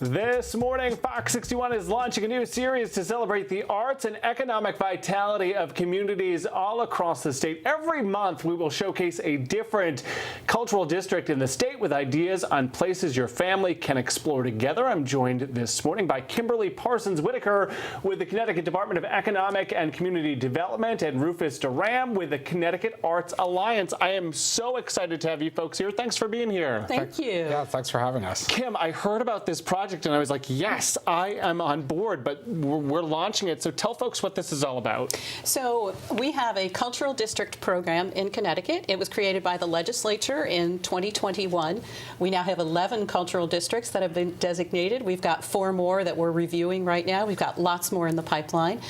This morning, Fox 61 is launching a new series to celebrate the arts and economic vitality of communities all across the state. Every month, we will showcase a different cultural district in the state with ideas on places your family can explore together. I'm joined this morning by Kimberley Parsons-Whitaker with the Connecticut Department of Economic and Community Development and Rufus De Rham with the Connecticut Arts Alliance. I am so excited to have you folks here. Thanks for being here. Thank you. Yeah, thanks for having us. Kim, I heard about this project and I was like, yes, I am on board, but we're launching it. So tell folks what this is all about. So we have a cultural district program in Connecticut. It was created by the legislature in 2021. We now have 11 cultural districts that have been designated. We've got 4 more that we're reviewing right now. We've got lots more in the pipeline.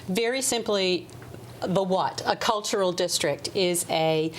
Very simply, the what? A cultural district is a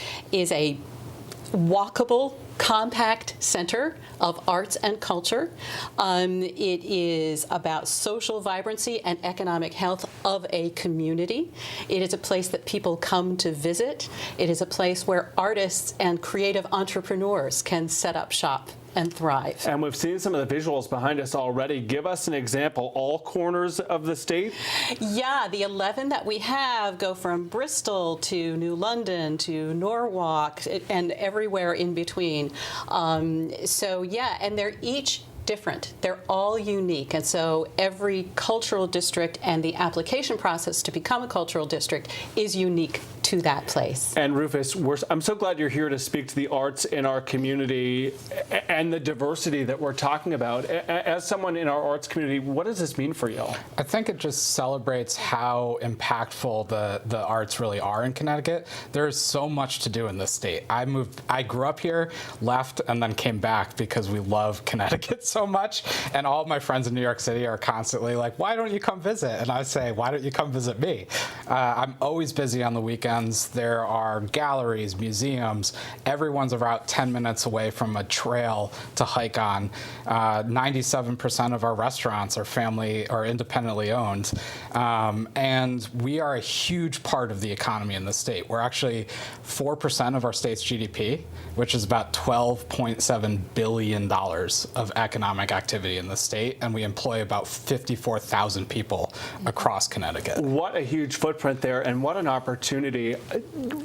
walkable, compact center of arts and culture. It is about social vibrancy and economic health of a community. It is a place that people come to visit. It is a place where artists and creative entrepreneurs can set up shop and thrive. And we've seen some of the visuals behind us already. Give us an example. All corners of the state? Yeah, the 11 that we have go from Bristol to New London to Norwalk and everywhere in between. So yeah, and they're each different. They're all unique. And so every cultural district and the application process to become a cultural district is unique to that place. And Rufus, I'm so glad you're here to speak to the arts in our community and the diversity that we're talking about. As someone in our arts community, what does this mean for you? I think it just celebrates how impactful the arts really are in Connecticut. There's so much to do in this state. I grew up here, left, and then came back because we love Connecticut so much. And all of my friends in New York City are constantly like, why don't you come visit? And I say, why don't you come visit me? I'm always busy on the weekends. There are galleries, museums. Everyone's about 10 minutes away from a trail to hike on. 97% of our restaurants are family or independently owned. And we are a huge part of the economy in the state. We're actually 4% of our state's GDP, which is about $12.7 billion of economic activity in the state. And we employ about 54,000 people across Connecticut. What a huge footprint there, and what an opportunity.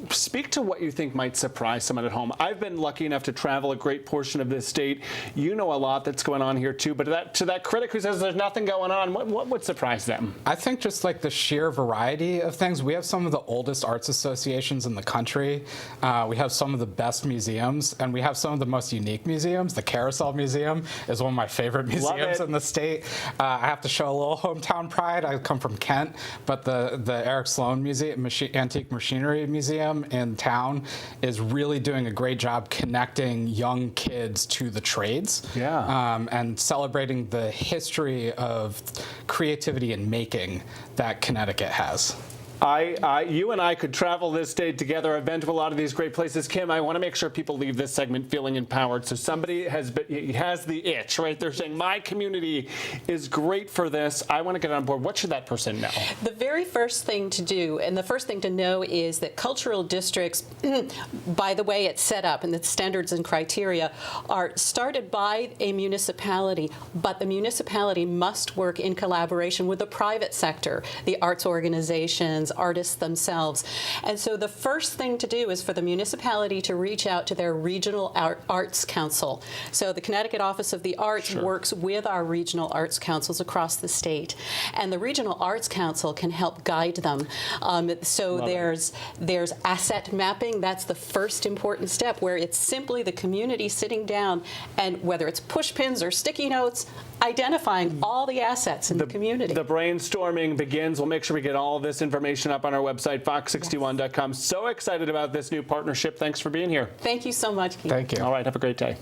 Speak to what you think might surprise someone at home. I've been lucky enough to travel a great portion of this state. You know a lot that's going on here too, but to that critic who says there's nothing going on, what would surprise them? I think just like the sheer variety of things. We have some of the oldest arts associations in the country. We have some of the best museums, and we have some of the most unique museums. The Carousel Museum is one of my favorite museums in the state. I have to show a little hometown pride. I come from Kent, but the Eric Sloan Museum, Antique Machinery Museum in town is really doing a great job connecting young kids to the trades. Yeah. And celebrating the history of creativity and making that Connecticut has. You and I could travel this state together. I've been to a lot of these great places. Kim, I want to make sure people leave this segment feeling empowered. So somebody has the itch, right? They're saying, my community is great for this. I want to get on board. What should that person know? The very first thing to do, and the first thing to know, is that cultural districts, by the way it's set up and the standards and criteria, are started by a municipality, but the municipality must work in collaboration with the private sector, the arts organizations, artists themselves. And so the first thing to do is for the municipality to reach out to their regional arts council. So the Connecticut Office of the Arts works with our regional arts councils across the state. And the regional arts council can help guide them. There's asset mapping. That's the first important step, where it's simply the community sitting down and, whether it's push pins or sticky notes, identifying all the assets in the community. The brainstorming begins. We'll make sure we get all of this information up on our website, fox61.com. So excited about this new partnership. Thanks for being here. Thank you so much, Keith. Thank you. All right, have a great day.